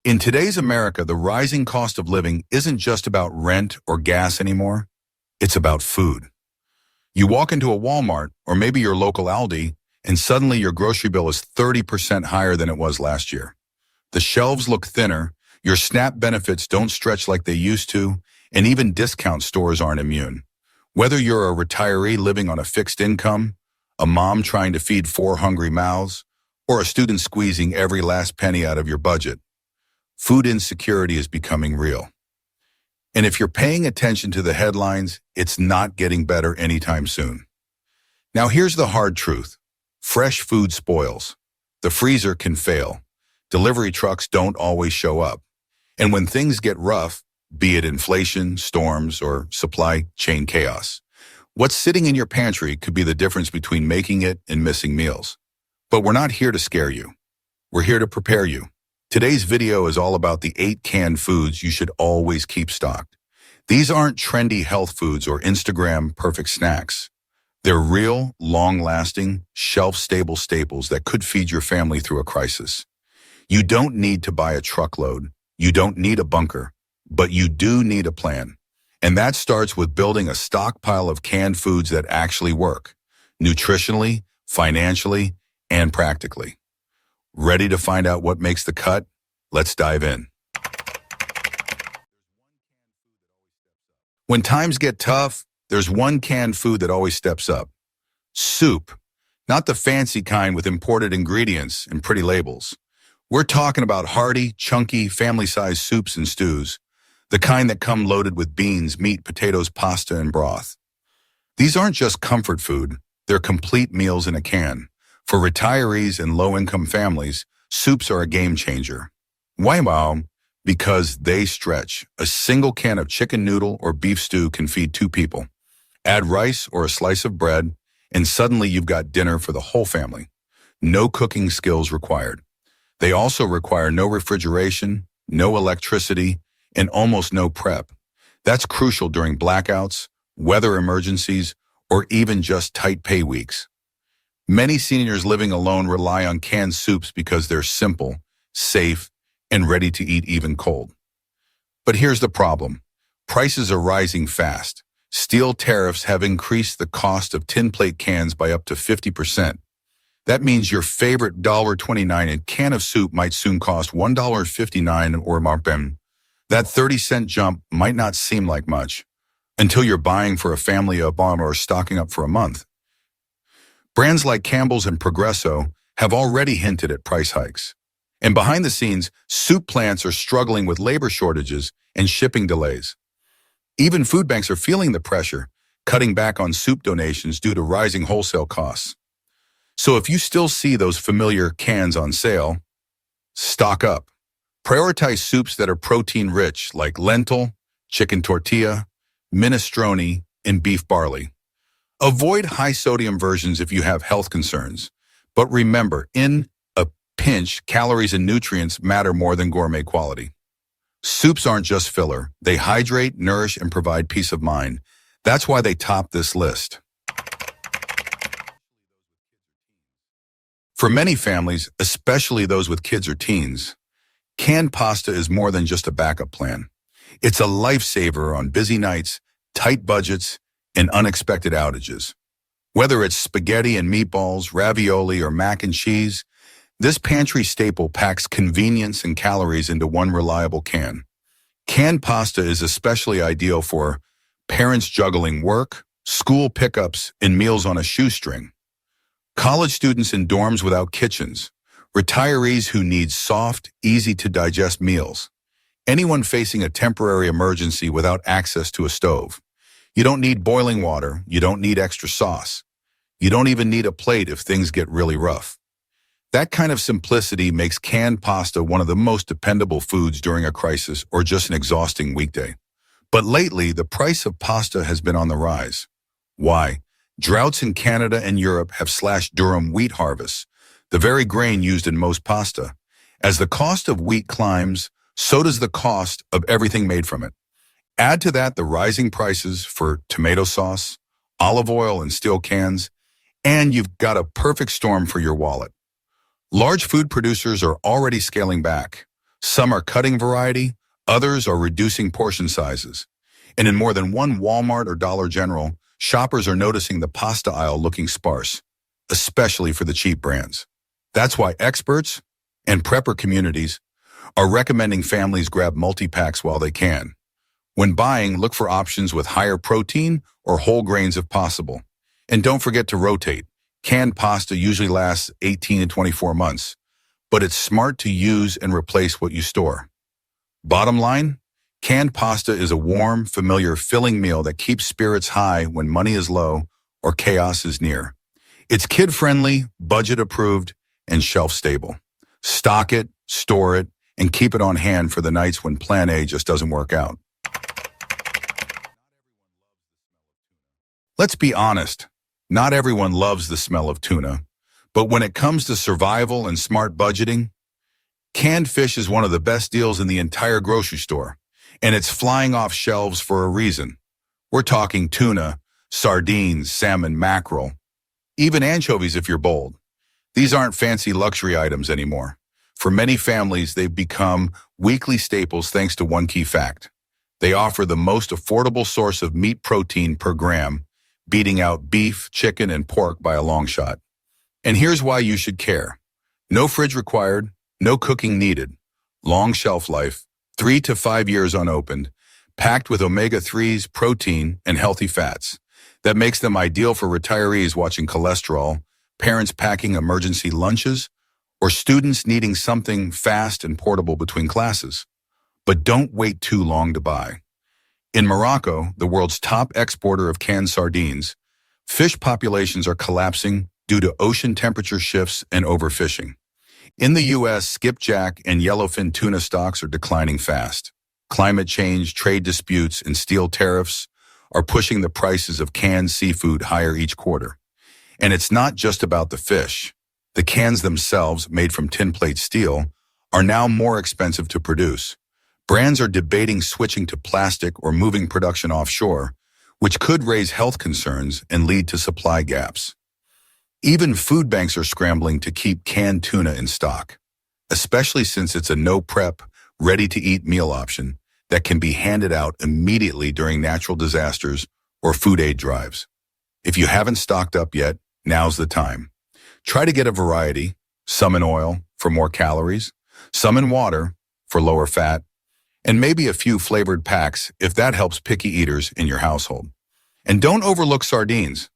In today's America, the rising cost of living isn't just about rent or gas anymore. It's about food. You walk into a Walmart or maybe your local Aldi, and suddenly your grocery bill is 30% higher than it was last year. The shelves look thinner, your SNAP benefits don't stretch like they used to, and even discount stores aren't immune. Whether you're a retiree living on a fixed income, a mom trying to feed four hungry mouths, or a student squeezing every last penny out of your budget, food insecurity is becoming real. And if you're paying attention to the headlines, it's not getting better anytime soon. Now here's the hard truth. Fresh food spoils. The freezer can fail. Delivery trucks don't always show up. And when things get rough, be it inflation, storms, or supply chain chaos, what's sitting in your pantry could be the difference between making it and missing meals. But we're not here to scare you. We're here to prepare you. Today's video is all about the 8 canned foods you should always keep stocked. These aren't trendy health foods or Instagram perfect snacks. They're real, long-lasting, shelf-stable staples that could feed your family through a crisis. You don't need to buy a truckload. You don't need a bunker, but you do need a plan. And that starts with building a stockpile of canned foods that actually work, nutritionally, financially, and practically. Ready to find out what makes the cut? Let's dive in. When times get tough, there's one canned food that always steps up. Soup. Not the fancy kind with imported ingredients and pretty labels. We're talking about hearty, chunky, family-sized soups and stews, the kind that come loaded with beans, meat, potatoes, pasta, and broth. These aren't just comfort food, they're complete meals in a can. For retirees and low-income families, soups are a game changer. Why wow? Because they stretch. A single can of chicken noodle or beef stew can feed 2 people. Add rice or a slice of bread, and suddenly you've got dinner for the whole family. No cooking skills required. They also require no refrigeration, no electricity, and almost no prep. That's crucial during blackouts, weather emergencies, or even just tight pay weeks. Many seniors living alone rely on canned soups because they're simple, safe, and ready to eat even cold. But here's the problem. Prices are rising fast. Steel tariffs have increased the cost of tin plate cans by up to 50%. That means your favorite $1.29 can of soup might soon cost $1.59 or more. That 30-cent jump might not seem like much until you're buying for a family of one or stocking up for a month. Brands like Campbell's and Progresso have already hinted at price hikes. And behind the scenes, soup plants are struggling with labor shortages and shipping delays. Even food banks are feeling the pressure, cutting back on soup donations due to rising wholesale costs. So if you still see those familiar cans on sale, stock up. Prioritize soups that are protein-rich like lentil, chicken tortilla, minestrone, and beef barley. Avoid high-sodium versions if you have health concerns. But remember, in a pinch, calories and nutrients matter more than gourmet quality. Soups aren't just filler. They hydrate, nourish, and provide peace of mind. That's why they top this list. For many families, especially those with kids or teens, canned pasta is more than just a backup plan. It's a lifesaver on busy nights, tight budgets, and unexpected outages. Whether it's spaghetti and meatballs, ravioli, or mac and cheese, this pantry staple packs convenience and calories into one reliable can. Canned pasta is especially ideal for parents juggling work, school pickups, and meals on a shoestring, college students in dorms without kitchens, retirees who need soft, easy-to-digest meals, anyone facing a temporary emergency without access to a stove. You don't need boiling water. You don't need extra sauce. You don't even need a plate if things get really rough. That kind of simplicity makes canned pasta one of the most dependable foods during a crisis or just an exhausting weekday. But lately, the price of pasta has been on the rise. Why? Droughts in Canada and Europe have slashed durum wheat harvests, the very grain used in most pasta. As the cost of wheat climbs, so does the cost of everything made from it. Add to that the rising prices for tomato sauce, olive oil, and steel cans, and you've got a perfect storm for your wallet. Large food producers are already scaling back. Some are cutting variety, others are reducing portion sizes. And in more than one Walmart or Dollar General, shoppers are noticing the pasta aisle looking sparse, especially for the cheap brands. That's why experts and prepper communities are recommending families grab multi-packs while they can. When buying, look for options with higher protein or whole grains if possible. And don't forget to rotate. Canned pasta usually lasts 18 to 24 months, but it's smart to use and replace what you store. Bottom line, canned pasta is a warm, familiar, filling meal that keeps spirits high when money is low or chaos is near. It's kid-friendly, budget-approved, and shelf-stable. Stock it, store it, and keep it on hand for the nights when Plan A just doesn't work out. Let's be honest, not everyone loves the smell of tuna, but when it comes to survival and smart budgeting, canned fish is one of the best deals in the entire grocery store, and it's flying off shelves for a reason. We're talking tuna, sardines, salmon, mackerel, even anchovies if you're bold. These aren't fancy luxury items anymore. For many families, they've become weekly staples thanks to one key fact. They offer the most affordable source of meat protein per gram, beating out beef, chicken, and pork by a long shot. And here's why you should care. No fridge required, no cooking needed. Long shelf life, 3 to 5 years unopened, packed with omega-3s, protein, and healthy fats. That makes them ideal for retirees watching cholesterol, parents packing emergency lunches, or students needing something fast and portable between classes. But don't wait too long to buy. In Morocco, the world's top exporter of canned sardines, fish populations are collapsing due to ocean temperature shifts and overfishing. In the U.S., skipjack and yellowfin tuna stocks are declining fast. Climate change, trade disputes, and steel tariffs are pushing the prices of canned seafood higher each quarter. And it's not just about the fish. The cans themselves, made from tin plate steel, are now more expensive to produce. Brands are debating switching to plastic or moving production offshore, which could raise health concerns and lead to supply gaps. Even food banks are scrambling to keep canned tuna in stock, especially since it's a no-prep, ready-to-eat meal option that can be handed out immediately during natural disasters or food aid drives. If you haven't stocked up yet, now's the time. Try to get a variety, some in oil for more calories, some in water for lower fat, and maybe a few flavored packs if that helps picky eaters in your household. And don't overlook sardines.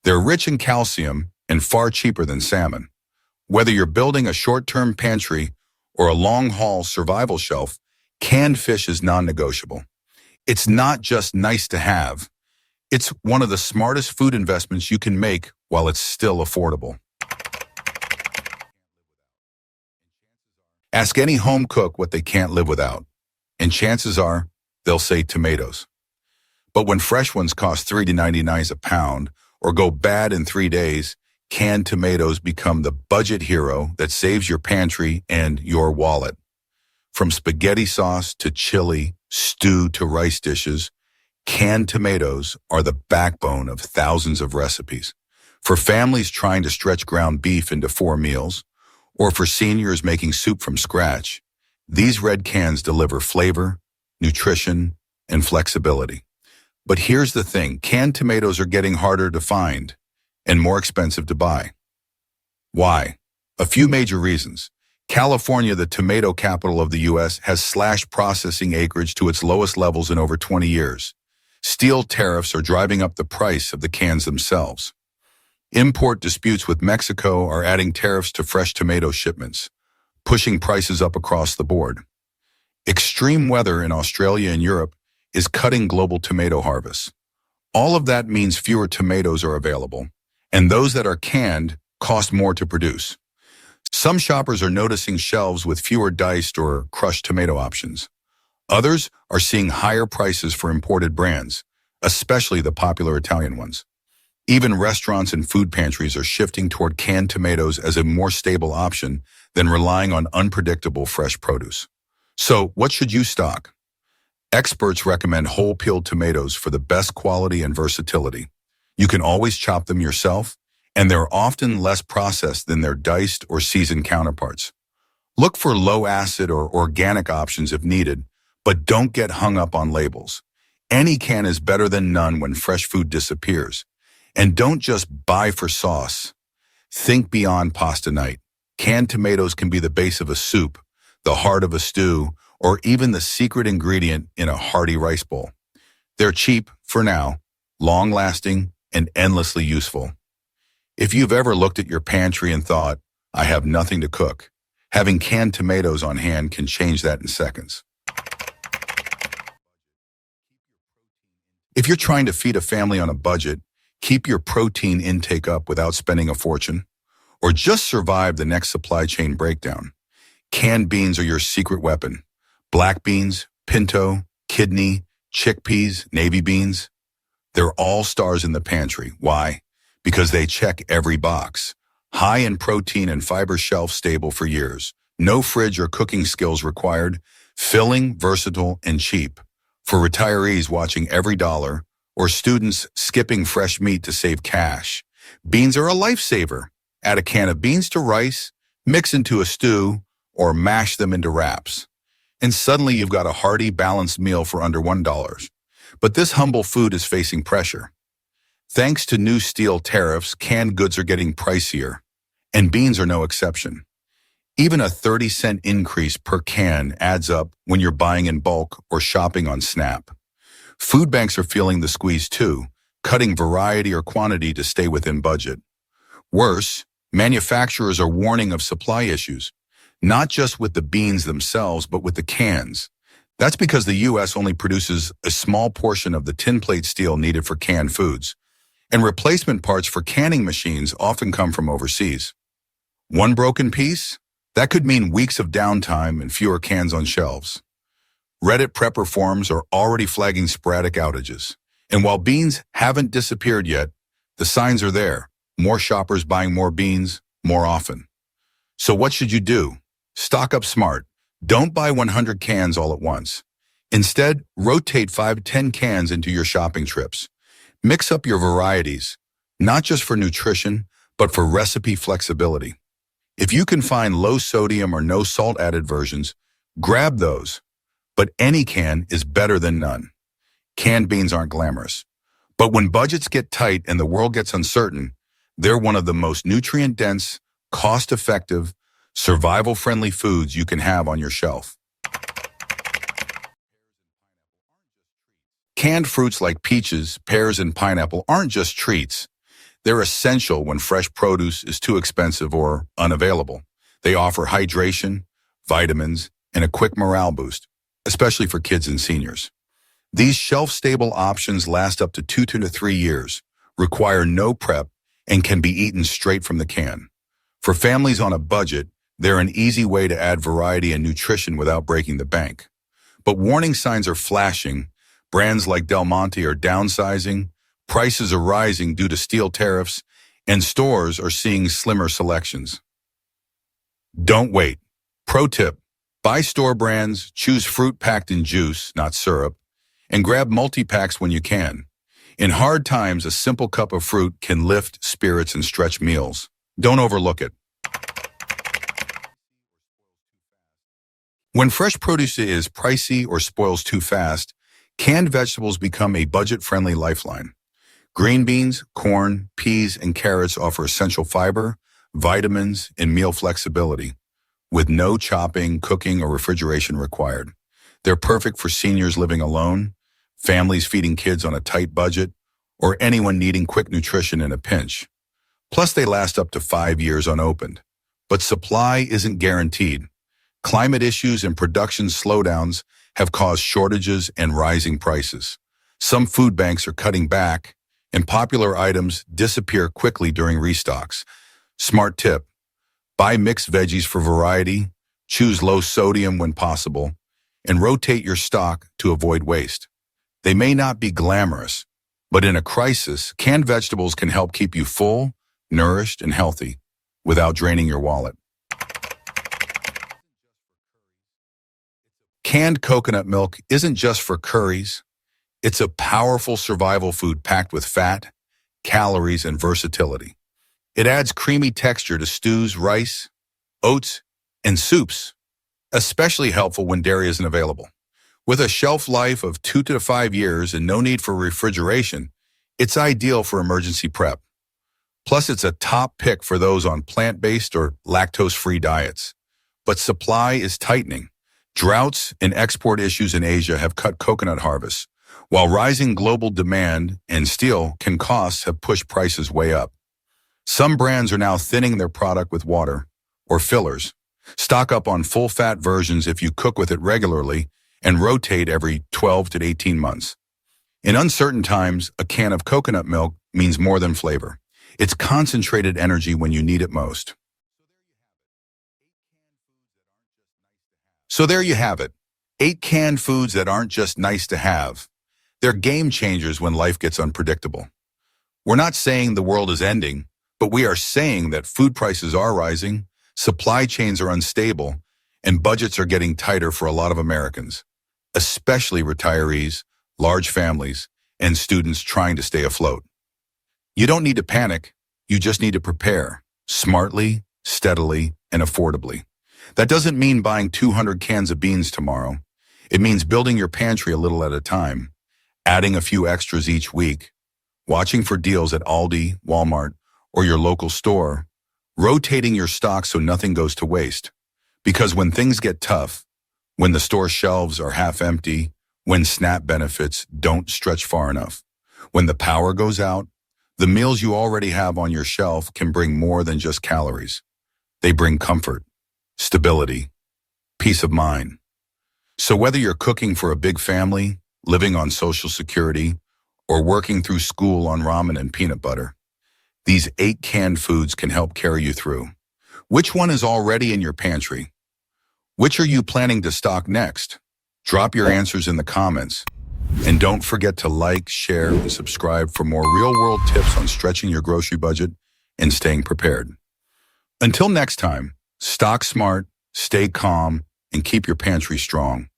They're rich in calcium and far cheaper than salmon. Whether you're building a short-term pantry or a long-haul survival shelf, canned fish is non-negotiable. It's not just nice to have. It's one of the smartest food investments you can make while it's still affordable. Ask any home cook what they can't live without, and chances are they'll say tomatoes. But when fresh ones cost $3.99 a pound or go bad in 3 days, canned tomatoes become the budget hero that saves your pantry and your wallet. From spaghetti sauce to chili, stew to rice dishes, canned tomatoes are the backbone of thousands of recipes. For families trying to stretch ground beef into 4 meals, or for seniors making soup from scratch, these red cans deliver flavor, nutrition, and flexibility. But here's the thing, canned tomatoes are getting harder to find and more expensive to buy. Why? A few major reasons. California, the tomato capital of the U.S., has slashed processing acreage to its lowest levels in over 20 years. Steel tariffs are driving up the price of the cans themselves. Import disputes with Mexico are adding tariffs to fresh tomato shipments, pushing prices up across the board. Extreme weather in Australia and Europe is cutting global tomato harvests. All of that means fewer tomatoes are available, and those that are canned cost more to produce. Some shoppers are noticing shelves with fewer diced or crushed tomato options. Others are seeing higher prices for imported brands, especially the popular Italian ones. Even restaurants and food pantries are shifting toward canned tomatoes as a more stable option than relying on unpredictable fresh produce. So, what should you stock? Experts recommend whole-peeled tomatoes for the best quality and versatility. You can always chop them yourself, and they're often less processed than their diced or seasoned counterparts. Look for low-acid or organic options if needed, but don't get hung up on labels. Any can is better than none when fresh food disappears. And don't just buy for sauce. Think beyond pasta night. Canned tomatoes can be the base of a soup, the heart of a stew, or even the secret ingredient in a hearty rice bowl. They're cheap for now, long-lasting, and endlessly useful. If you've ever looked at your pantry and thought, I have nothing to cook, having canned tomatoes on hand can change that in seconds. If you're trying to feed a family on a budget, keep your protein intake up without spending a fortune, or just survive the next supply chain breakdown. Canned beans are your secret weapon. Black beans, pinto, kidney, chickpeas, navy beans. They're all stars in the pantry. Why? Because they check every box. High in protein and fiber, shelf stable for years. No fridge or cooking skills required. Filling, versatile, and cheap. For retirees watching every dollar, or students skipping fresh meat to save cash. Beans are a lifesaver. Add a can of beans to rice, mix into a stew, or mash them into wraps. And suddenly you've got a hearty, balanced meal for under $1. But this humble food is facing pressure. Thanks to new steel tariffs, canned goods are getting pricier, and beans are no exception. Even a 30-cent increase per can adds up when you're buying in bulk or shopping on Snap. Food banks are feeling the squeeze too, cutting variety or quantity to stay within budget. Worse, manufacturers are warning of supply issues, not just with the beans themselves, but with the cans. That's because the U.S. only produces a small portion of the tin plate steel needed for canned foods, and replacement parts for canning machines often come from overseas. One broken piece? That could mean weeks of downtime and fewer cans on shelves. Reddit prepper forums are already flagging sporadic outages. And while beans haven't disappeared yet, the signs are there. More shoppers buying more beans more often. So what should you do? Stock up smart. Don't buy 100 cans all at once. Instead, rotate 5 to 10 cans into your shopping trips. Mix up your varieties, not just for nutrition, but for recipe flexibility. If you can find low sodium or no salt added versions, grab those. But any can is better than none. Canned beans aren't glamorous. But when budgets get tight and the world gets uncertain, they're one of the most nutrient-dense, cost-effective, survival-friendly foods you can have on your shelf. Canned fruits like peaches, pears, and pineapple aren't just treats. They're essential when fresh produce is too expensive or unavailable. They offer hydration, vitamins, and a quick morale boost, especially for kids and seniors. These shelf-stable options last up to 2 to 3 years, require no prep, and can be eaten straight from the can. For families on a budget, they're an easy way to add variety and nutrition without breaking the bank. But warning signs are flashing. Brands like Del Monte are downsizing, prices are rising due to steel tariffs, and stores are seeing slimmer selections. Don't wait. Pro tip, buy store brands, choose fruit packed in juice, not syrup, and grab multi-packs when you can. In hard times, a simple cup of fruit can lift spirits and stretch meals. Don't overlook it. When fresh produce is pricey or spoils too fast, canned vegetables become a budget-friendly lifeline. Green beans, corn, peas, and carrots offer essential fiber, vitamins, and meal flexibility, with no chopping, cooking, or refrigeration required. They're perfect for seniors living alone, families feeding kids on a tight budget, or anyone needing quick nutrition in a pinch. Plus, they last up to 5 years unopened. But supply isn't guaranteed. Climate issues and production slowdowns have caused shortages and rising prices. Some food banks are cutting back, and popular items disappear quickly during restocks. Smart tip, buy mixed veggies for variety, choose low sodium when possible, and rotate your stock to avoid waste. They may not be glamorous, but in a crisis, canned vegetables can help keep you full, nourished, and healthy without draining your wallet. Canned coconut milk isn't just for curries. It's a powerful survival food packed with fat, calories, and versatility. It adds creamy texture to stews, rice, oats, And soups, especially helpful when dairy isn't available. With a shelf life of 2 to 5 years and no need for refrigeration, it's ideal for emergency prep. Plus, it's a top pick for those on plant-based or lactose-free diets. But supply is tightening. Droughts and export issues in Asia have cut coconut harvests, while rising global demand and steel costs have pushed prices way up. Some brands are now thinning their product with water or fillers. Stock up on full-fat versions if you cook with it regularly and rotate every 12 to 18 months. In uncertain times, a can of coconut milk means more than flavor. It's concentrated energy when you need it most. So there you have it. 8 canned foods that aren't just nice to have. They're game changers when life gets unpredictable. We're not saying the world is ending, but we are saying that food prices are rising, supply chains are unstable, and budgets are getting tighter for a lot of Americans, especially retirees, large families, and students trying to stay afloat. You don't need to panic, you just need to prepare, smartly, steadily, and affordably. That doesn't mean buying 200 cans of beans tomorrow. It means building your pantry a little at a time, adding a few extras each week, watching for deals at Aldi, Walmart, or your local store, rotating your stock so nothing goes to waste. Because when things get tough, when the store shelves are half empty, when SNAP benefits don't stretch far enough, when the power goes out, the meals you already have on your shelf can bring more than just calories. They bring comfort, stability, peace of mind. So whether you're cooking for a big family, living on Social Security, or working through school on ramen and peanut butter, these 8 canned foods can help carry you through. Which one is already in your pantry? Which are you planning to stock next? Drop your answers in the comments. And don't forget to like, share, and subscribe for more real-world tips on stretching your grocery budget and staying prepared. Until next time, stock smart, stay calm, and keep your pantry strong.